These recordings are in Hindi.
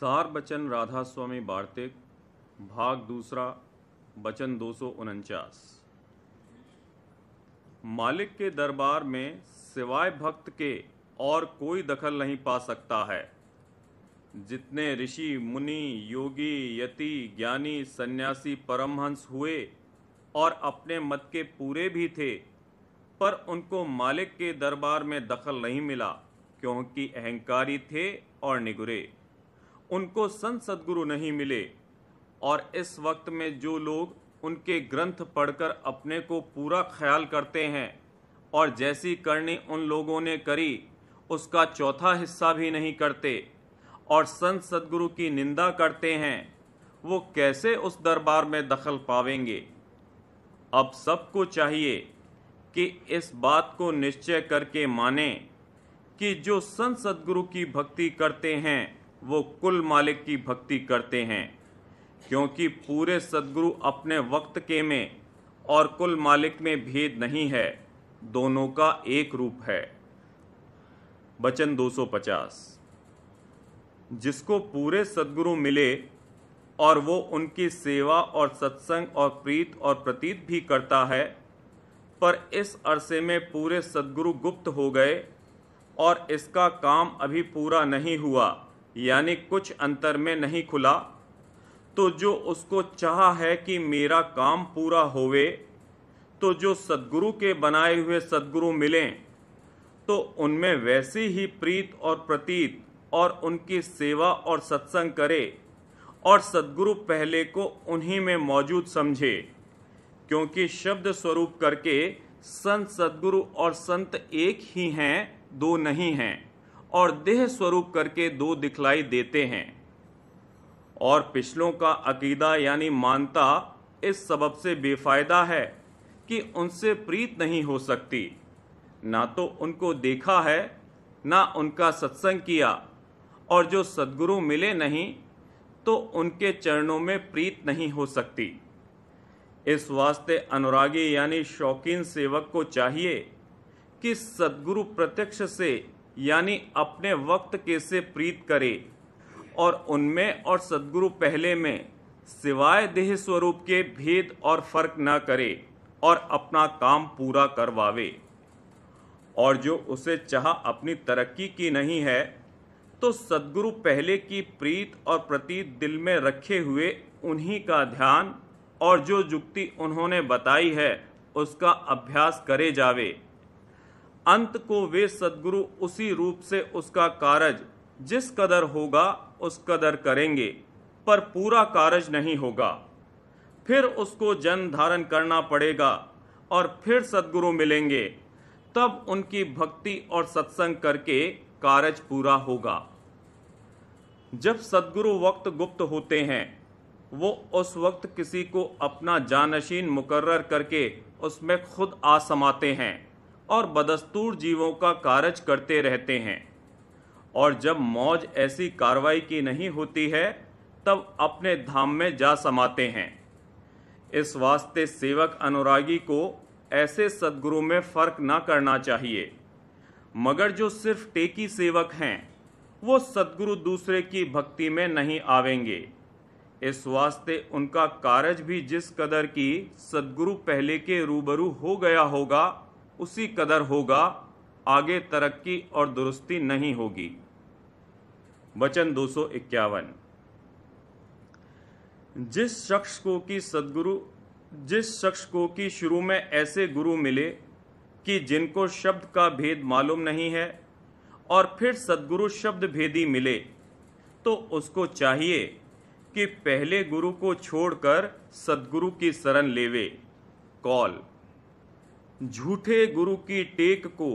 सार बचन राधा स्वामी वार्तिक भाग दूसरा बचन 249। मालिक के दरबार में सिवाय भक्त के और कोई दखल नहीं पा सकता है। जितने ऋषि मुनि योगी यति ज्ञानी सन्यासी परमहंस हुए और अपने मत के पूरे भी थे, पर उनको मालिक के दरबार में दखल नहीं मिला, क्योंकि अहंकारी थे और निगुरे। उनको संत सद्गुरु नहीं मिले। और इस वक्त में जो लोग उनके ग्रंथ पढ़कर अपने को पूरा ख्याल करते हैं और जैसी करनी उन लोगों ने करी उसका चौथा हिस्सा भी नहीं करते और संत सद्गुरु की निंदा करते हैं, वो कैसे उस दरबार में दखल पावेंगे। अब सबको चाहिए कि इस बात को निश्चय करके माने कि जो संत सद्गुरु की भक्ति करते हैं वो कुल मालिक की भक्ति करते हैं, क्योंकि पूरे सद्गुरु अपने वक्त के में और कुल मालिक में भेद नहीं है, दोनों का एक रूप है। बचन 250। जिसको पूरे सद्गुरु मिले और वो उनकी सेवा और सत्संग और प्रीत और प्रतीत भी करता है, पर इस अरसे में पूरे सद्गुरु गुप्त हो गए और इसका काम अभी पूरा नहीं हुआ, यानी कुछ अंतर में नहीं खुला, तो जो उसको चाह है कि मेरा काम पूरा होवे, तो जो सद्गुरु के बनाए हुए सद्गुरु मिलें तो उनमें वैसी ही प्रीत और प्रतीत और उनकी सेवा और सत्संग करे और सद्गुरु पहले को उन्हीं में मौजूद समझे, क्योंकि शब्द स्वरूप करके संत सद्गुरु और संत एक ही हैं, दो नहीं हैं, और देह स्वरूप करके दो दिखलाई देते हैं। और पिछलों का अकीदा यानी मानता इस सबब से बेफायदा है कि उनसे प्रीत नहीं हो सकती, ना तो उनको देखा है ना उनका सत्संग किया, और जो सद्गुरु मिले नहीं तो उनके चरणों में प्रीत नहीं हो सकती। इस वास्ते अनुरागी यानी शौकीन सेवक को चाहिए कि सद्गुरु प्रत्यक्ष से यानी अपने वक्त के से प्रीत करे और उनमें और सद्गुरु पहले में सिवाय देह स्वरूप के भेद और फर्क न करे और अपना काम पूरा करवावे। और जो उसे चाह अपनी तरक्की की नहीं है, तो सद्गुरु पहले की प्रीत और प्रतीत दिल में रखे हुए उन्हीं का ध्यान और जो जुक्ति उन्होंने बताई है उसका अभ्यास करे जावे। अंत को वे सद्गुरु उसी रूप से उसका कारज जिस कदर होगा उस कदर करेंगे, पर पूरा कारज नहीं होगा। फिर उसको जन धारण करना पड़ेगा और फिर सद्गुरु मिलेंगे, तब उनकी भक्ति और सत्संग करके कारज पूरा होगा। जब सद्गुरु वक्त गुप्त होते हैं, वो उस वक्त किसी को अपना जानशीन मुकर्रर करके उसमें खुद आ समाते हैं और बदस्तूर जीवों का कारज करते रहते हैं। और जब मौज ऐसी कार्रवाई की नहीं होती है, तब अपने धाम में जा समाते हैं। इस वास्ते सेवक अनुरागी को ऐसे सद्गुरु में फर्क ना करना चाहिए, मगर जो सिर्फ टेकी सेवक हैं वो सद्गुरु दूसरे की भक्ति में नहीं आवेंगे। इस वास्ते उनका कारज भी जिस कदर की सद्गुरु पहले के रूबरू हो गया होगा उसी कदर होगा, आगे तरक्की और दुरुस्ती नहीं होगी। वचन 251। जिस शख्स को कि शुरू में ऐसे गुरु मिले कि जिनको शब्द का भेद मालूम नहीं है और फिर सद्गुरु शब्द भेदी मिले, तो उसको चाहिए कि पहले गुरु को छोड़कर सद्गुरु की शरण लेवे। कौल। झूठे गुरु की टेक को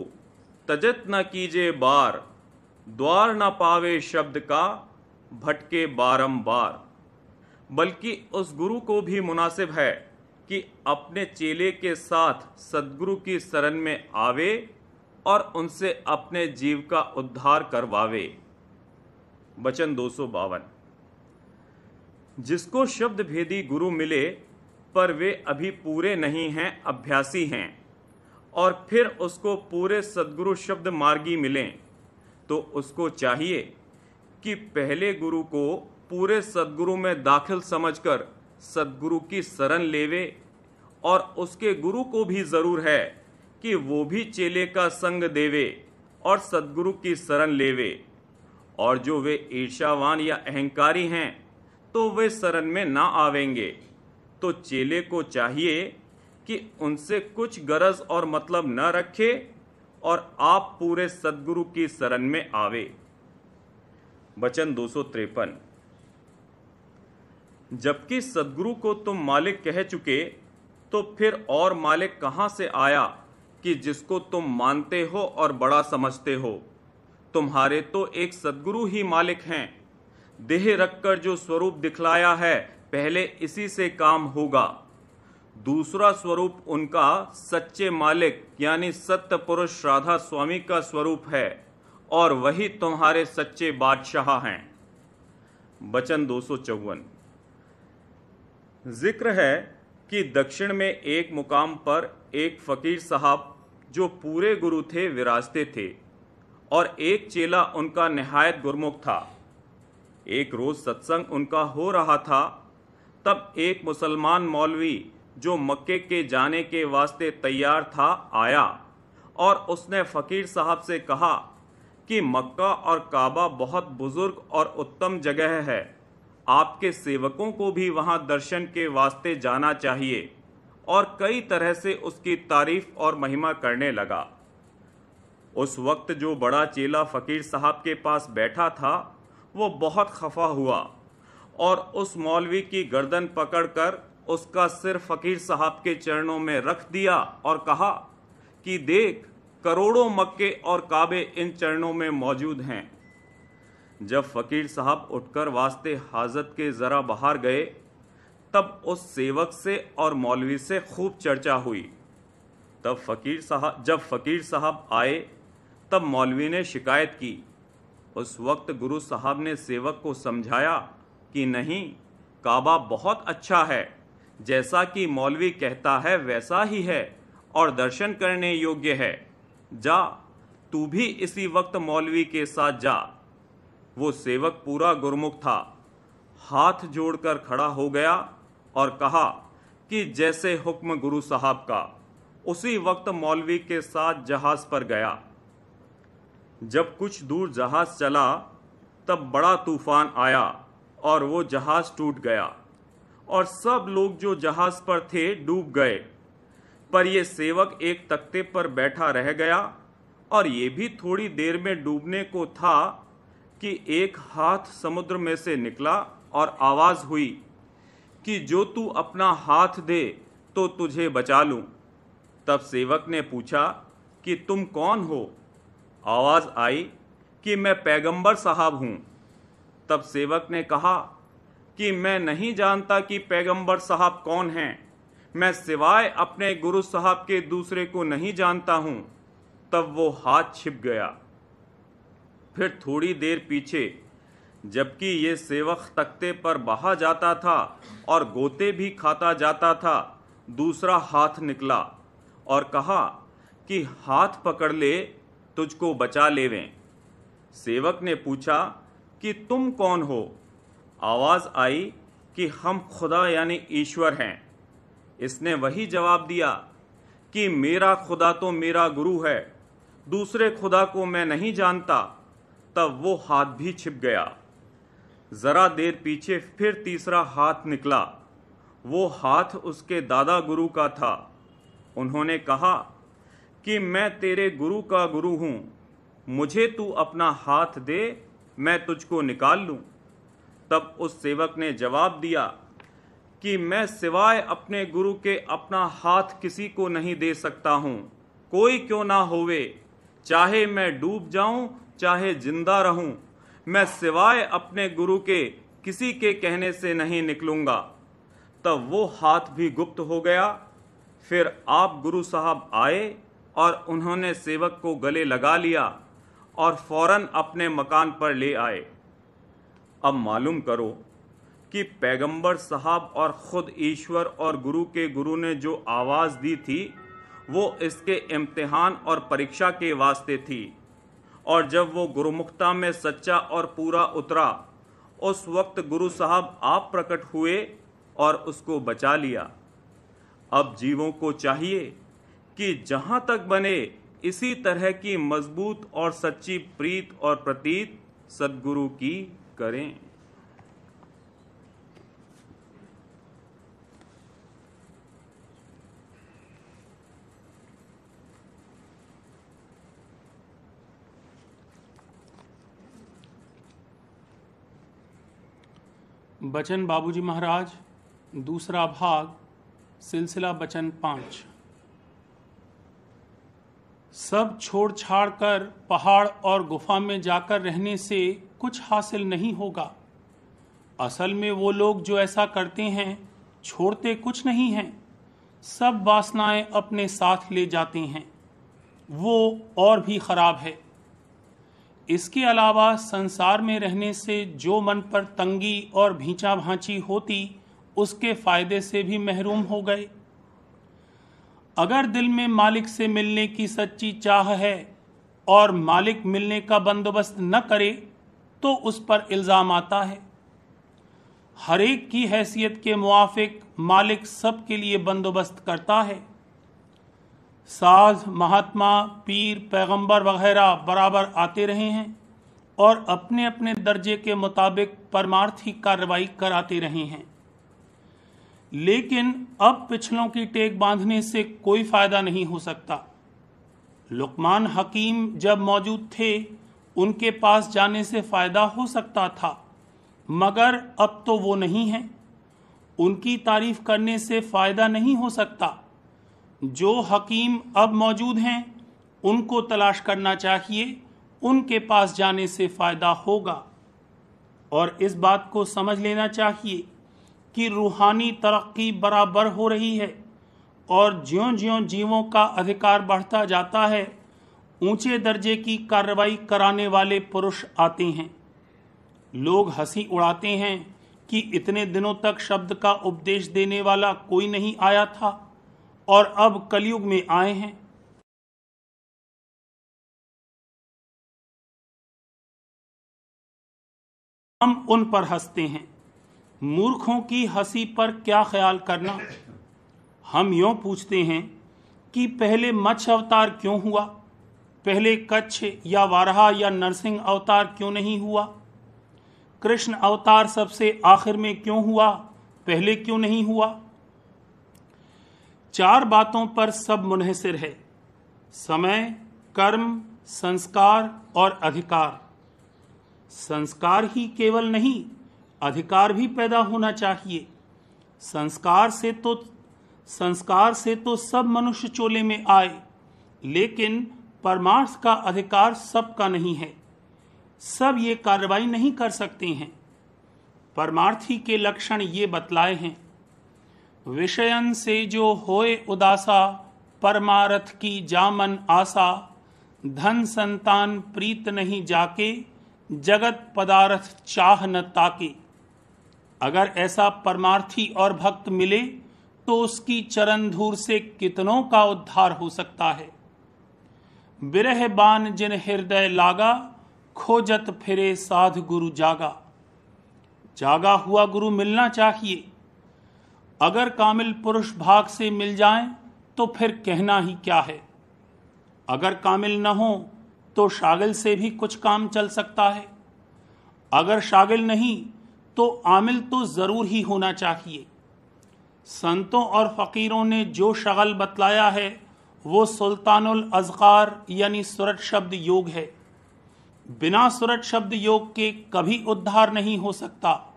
तजत न कीजे बार, द्वार न पावे शब्द का भटके बारंबार। बल्कि उस गुरु को भी मुनासिब है कि अपने चेले के साथ सद्गुरु की शरण में आवे और उनसे अपने जीव का उद्धार करवावे। वचन 252। जिसको शब्द भेदी गुरु मिले पर वे अभी पूरे नहीं हैं, अभ्यासी हैं, और फिर उसको पूरे सद्गुरु शब्द मार्गी मिलें, तो उसको चाहिए कि पहले गुरु को पूरे सद्गुरु में दाखिल समझकर सद्गुरु की शरण लेवे, और उसके गुरु को भी जरूर है कि वो भी चेले का संग देवे और सद्गुरु की शरण लेवे। और जो वे ईर्ष्यावान या अहंकारी हैं तो वे शरण में ना आवेंगे। तो चेले को चाहिए कि उनसे कुछ गरज और मतलब न रखे और आप पूरे सद्गुरु की शरण में आवे। वचन 253। जबकि सद्गुरु को तुम मालिक कह चुके, तो फिर और मालिक कहां से आया कि जिसको तुम मानते हो और बड़ा समझते हो? तुम्हारे तो एक सद्गुरु ही मालिक हैं। देह रखकर जो स्वरूप दिखलाया है, पहले इसी से काम होगा। दूसरा स्वरूप उनका सच्चे मालिक यानी सत्य पुरुष राधा स्वामी का स्वरूप है, और वही तुम्हारे सच्चे बादशाह हैं। वचन 254। जिक्र है कि दक्षिण में एक मुकाम पर एक फकीर साहब जो पूरे गुरु थे विराजते थे, और एक चेला उनका निहायत गुरमुख था। एक रोज सत्संग उनका हो रहा था, तब एक मुसलमान मौलवी जो मक्के के जाने के वास्ते तैयार था आया, और उसने फकीर साहब से कहा कि मक्का और काबा बहुत बुजुर्ग और उत्तम जगह है, आपके सेवकों को भी वहां दर्शन के वास्ते जाना चाहिए। और कई तरह से उसकी तारीफ और महिमा करने लगा। उस वक्त जो बड़ा चेला फकीर साहब के पास बैठा था, वो बहुत खफा हुआ और उस मौलवी की गर्दन पकड़कर उसका सिर फकीर साहब के चरणों में रख दिया और कहा कि देख, करोड़ों मक्के और काबे इन चरणों में मौजूद हैं। जब फकीर साहब उठकर वास्ते हाजत के जरा बाहर गए, तब उस सेवक से और मौलवी से खूब चर्चा हुई। जब फकीर साहब आए, तब मौलवी ने शिकायत की। उस वक्त गुरु साहब ने सेवक को समझाया कि नहीं, काबा बहुत अच्छा है, जैसा कि मौलवी कहता है वैसा ही है और दर्शन करने योग्य है। जा, तू भी इसी वक्त मौलवी के साथ जा। वो सेवक पूरा गुरमुख था, हाथ जोड़कर खड़ा हो गया और कहा कि जैसे हुक्म गुरु साहब का। उसी वक्त मौलवी के साथ जहाज पर गया। जब कुछ दूर जहाज चला, तब बड़ा तूफान आया और वो जहाज टूट गया और सब लोग जो जहाज पर थे डूब गए। पर ये सेवक एक तख्ते पर बैठा रह गया, और ये भी थोड़ी देर में डूबने को था कि एक हाथ समुद्र में से निकला और आवाज हुई कि जो तू अपना हाथ दे तो तुझे बचा लूं। तब सेवक ने पूछा कि तुम कौन हो? आवाज आई कि मैं पैगंबर साहब हूं। तब सेवक ने कहा कि मैं नहीं जानता कि पैगंबर साहब कौन हैं, मैं सिवाय अपने गुरु साहब के दूसरे को नहीं जानता हूं। तब वो हाथ छिप गया। फिर थोड़ी देर पीछे, जबकि ये सेवक तख्ते पर बहा जाता था और गोते भी खाता जाता था, दूसरा हाथ निकला और कहा कि हाथ पकड़ ले, तुझको बचा लेवें। सेवक ने पूछा कि तुम कौन हो? आवाज आई कि हम खुदा यानी ईश्वर हैं। इसने वही जवाब दिया कि मेरा खुदा तो मेरा गुरु है, दूसरे खुदा को मैं नहीं जानता। तब वो हाथ भी छिप गया। जरा देर पीछे फिर तीसरा हाथ निकला। वो हाथ उसके दादा गुरु का था। उन्होंने कहा कि मैं तेरे गुरु का गुरु हूं, मुझे तू अपना हाथ दे, मैं तुझको निकाल लूं। तब उस सेवक ने जवाब दिया कि मैं सिवाय अपने गुरु के अपना हाथ किसी को नहीं दे सकता हूं, कोई क्यों ना होवे, चाहे मैं डूब जाऊं चाहे जिंदा रहूं, मैं सिवाय अपने गुरु के किसी के कहने से नहीं निकलूंगा। तब वो हाथ भी गुप्त हो गया। फिर आप गुरु साहब आए और उन्होंने सेवक को गले लगा लिया और फौरन अपने मकान पर ले आए। अब मालूम करो कि पैगंबर साहब और खुद ईश्वर और गुरु के गुरु ने जो आवाज़ दी थी, वो इसके इम्तिहान और परीक्षा के वास्ते थी, और जब वो गुरुमुखता में सच्चा और पूरा उतरा, उस वक्त गुरु साहब आप प्रकट हुए और उसको बचा लिया। अब जीवों को चाहिए कि जहां तक बने इसी तरह की मजबूत और सच्ची प्रीत और प्रतीत सद्गुरु की करें। बचन बाबूजी महाराज, दूसरा भाग, सिलसिला बचन 5। सब छोड़ छाड़ कर पहाड़ और गुफा में जाकर रहने से कुछ हासिल नहीं होगा। असल में वो लोग जो ऐसा करते हैं छोड़ते कुछ नहीं हैं, सब वासनाएं अपने साथ ले जाते हैं। वो और भी खराब है। इसके अलावा संसार में रहने से जो मन पर तंगी और भींचा भांची होती, उसके फायदे से भी महरूम हो गए। अगर दिल में मालिक से मिलने की सच्ची चाह है और मालिक मिलने का बंदोबस्त न करे तो उस पर इल्ज़ाम आता है। हर एक की हैसियत के मुआफिक मालिक सबके लिए बंदोबस्त करता है। साध, महात्मा, पीर, पैगंबर वगैरह बराबर आते रहे हैं और अपने अपने दर्जे के मुताबिक परमार्थी कार्रवाई कराते रहे हैं। लेकिन अब पिछलों की टेक बांधने से कोई फायदा नहीं हो सकता। लुकमान हकीम जब मौजूद थे, उनके पास जाने से फायदा हो सकता था, मगर अब तो वो नहीं है। उनकी तारीफ करने से फायदा नहीं हो सकता। जो हकीम अब मौजूद हैं, उनको तलाश करना चाहिए, उनके पास जाने से फायदा होगा। और इस बात को समझ लेना चाहिए कि रूहानी तरक्की बराबर हो रही है और ज्यों-ज्यों जीवों का अधिकार बढ़ता जाता है, ऊंचे दर्जे की कार्रवाई कराने वाले पुरुष आते हैं। लोग हंसी उड़ाते हैं कि इतने दिनों तक शब्द का उपदेश देने वाला कोई नहीं आया था और अब कलयुग में आए हैं। हम उन पर हंसते हैं। मूर्खों की हंसी पर क्या ख्याल करना। हम यूं पूछते हैं कि पहले मत्स्य अवतार क्यों हुआ, पहले कच्छ या वाराह या नरसिंह अवतार क्यों नहीं हुआ, कृष्ण अवतार सबसे आखिर में क्यों हुआ, पहले क्यों नहीं हुआ। 4 बातों पर सब मुनहसिर है: समय, कर्म, संस्कार और अधिकार। संस्कार ही केवल नहीं, अधिकार भी पैदा होना चाहिए। संस्कार से तो सब मनुष्य चोले में आए, लेकिन परमार्थ का अधिकार सबका नहीं है। सब ये कार्रवाई नहीं कर सकते हैं। परमार्थी के लक्षण ये बतलाए हैं: विषयन से जो होए उदासा, परमारथ की जामन आशा, धन संतान प्रीत नहीं जाके, जगत पदार्थ चाह न ताके। अगर ऐसा परमार्थी और भक्त मिले तो उसकी चरण धूर से कितनों का उद्धार हो सकता है। बिरह बान जिन हृदय लागा, खोजत फिरे साध गुरु जागा। जागा हुआ गुरु मिलना चाहिए। अगर कामिल पुरुष भाग से मिल जाएं तो फिर कहना ही क्या है। अगर कामिल न हो तो शागिल से भी कुछ काम चल सकता है। अगर शागिल नहीं तो आमिल तो जरूर ही होना चाहिए। संतों और फकीरों ने जो शगल बतलाया है वो सुल्तानुल अज़कार यानी सुरत शब्द योग है। बिना सुरत शब्द योग के कभी उद्धार नहीं हो सकता।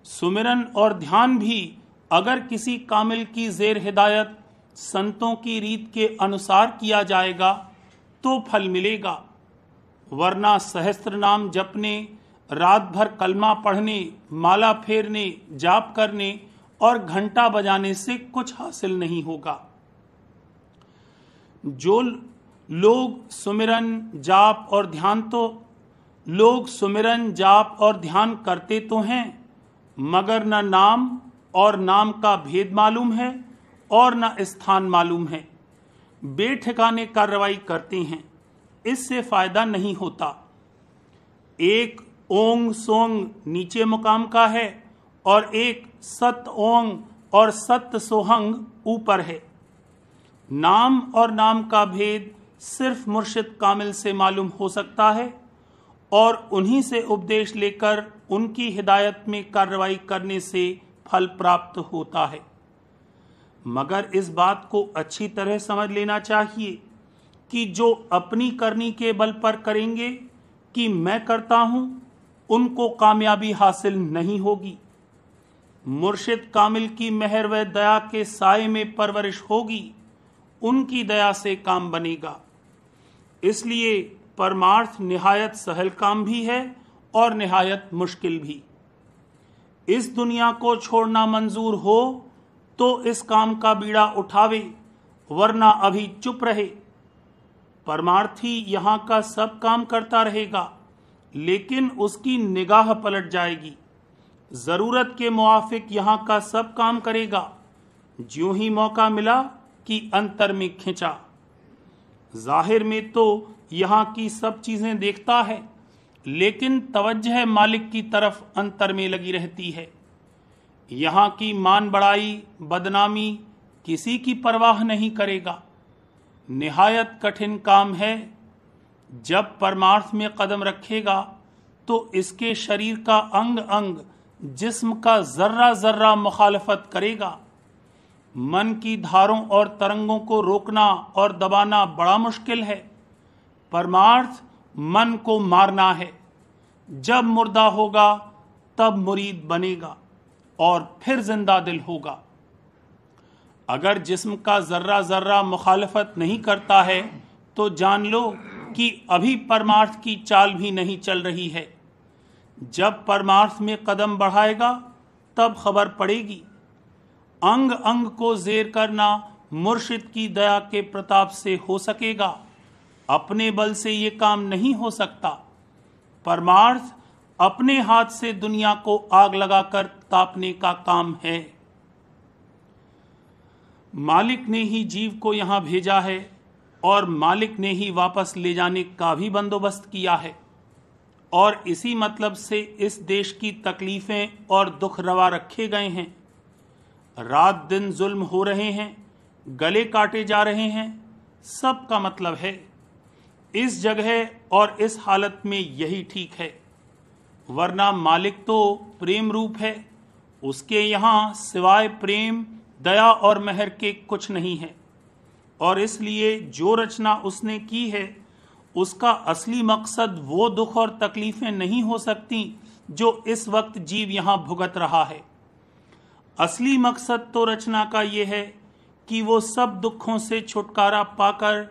सुमिरन और ध्यान भी अगर किसी कामिल की जेर हिदायत संतों की रीत के अनुसार किया जाएगा तो फल मिलेगा, वरना सहस्त्र नाम जपने, रात भर कलमा पढ़ने, माला फेरने, जाप करने और घंटा बजाने से कुछ हासिल नहीं होगा। जो लोग सुमिरन जाप और ध्यान करते तो हैं, मगर न नाम और नाम का भेद मालूम है और न स्थान मालूम है। बेठिकाने कार्रवाई करते हैं इससे फायदा नहीं होता। एक ओंग सोंग नीचे मुकाम का है और एक सत ओंग और सत सोहंग ऊपर है। नाम और नाम का भेद सिर्फ मुर्शिद कामिल से मालूम हो सकता है और उन्हीं से उपदेश लेकर उनकी हिदायत में कार्रवाई करने से फल प्राप्त होता है। मगर इस बात को अच्छी तरह समझ लेना चाहिए कि जो अपनी करनी के बल पर करेंगे कि मैं करता हूं, उनको कामयाबी हासिल नहीं होगी। मुर्शिद कामिल की मेहर व दया के साए में परवरिश होगी, उनकी दया से काम बनेगा। इसलिए परमार्थ निहायत सहल काम भी है और निहायत मुश्किल भी। इस दुनिया को छोड़ना मंजूर हो तो इस काम का बीड़ा उठावे, वरना अभी चुप रहे। परमार्थी यहां का सब काम करता रहेगा, लेकिन उसकी निगाह पलट जाएगी। जरूरत के मुआफिक यहां का सब काम करेगा। ज्यों ही मौका मिला कि अंतर में खिंचा। जाहिर में तो यहां की सब चीजें देखता है, लेकिन तवज्जह मालिक की तरफ अंतर में लगी रहती है। यहां की मान बढ़ाई बदनामी किसी की परवाह नहीं करेगा। निहायत कठिन काम है। जब परमार्थ में कदम रखेगा तो इसके शरीर का अंग अंग जिस्म का जर्रा जर्रा मुखालफत करेगा। मन की धारों और तरंगों को रोकना और दबाना बड़ा मुश्किल है। परमार्थ मन को मारना है। जब मुर्दा होगा तब मुरीद बनेगा और फिर जिंदा दिल होगा। अगर जिस्म का जर्रा जर्रा मुखालफत नहीं करता है तो जान लो कि अभी परमार्थ की चाल भी नहीं चल रही है। जब परमार्थ में कदम बढ़ाएगा तब खबर पड़ेगी। अंग अंग को जेर करना मुर्शिद की दया के प्रताप से हो सकेगा। अपने बल से ये काम नहीं हो सकता। परमार्थ अपने हाथ से दुनिया को आग लगाकर तापने का काम है। मालिक ने ही जीव को यहां भेजा है और मालिक ने ही वापस ले जाने का भी बंदोबस्त किया है। और इसी मतलब से इस देश की तकलीफें और दुख रवा रखे गए हैं। रात दिन जुल्म हो रहे हैं, गले काटे जा रहे हैं। सब का मतलब है इस जगह और इस हालत में यही ठीक है, वरना मालिक तो प्रेम रूप है। उसके यहाँ सिवाय प्रेम दया और मेहर के कुछ नहीं है। और इसलिए जो रचना उसने की है उसका असली मकसद वो दुख और तकलीफें नहीं हो सकती जो इस वक्त जीव यहाँ भुगत रहा है। असली मकसद तो रचना का ये है कि वो सब दुखों से छुटकारा पाकर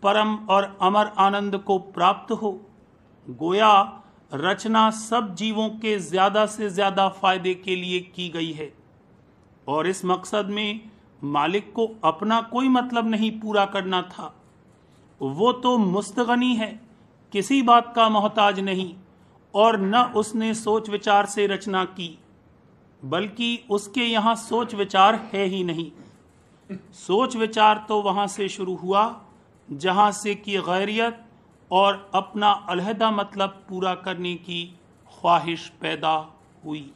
परम और अमर आनंद को प्राप्त हो। गोया रचना सब जीवों के ज्यादा से ज्यादा फायदे के लिए की गई है और इस मकसद में मालिक को अपना कोई मतलब नहीं पूरा करना था। वो तो मुस्तगनी है, किसी बात का मोहताज नहीं, और न उसने सोच विचार से रचना की, बल्कि उसके यहाँ सोच विचार है ही नहीं। सोच विचार तो वहां से शुरू हुआ जहां से कि गैरियत और अपना अलहदा मतलब पूरा करने की ख्वाहिश पैदा हुई।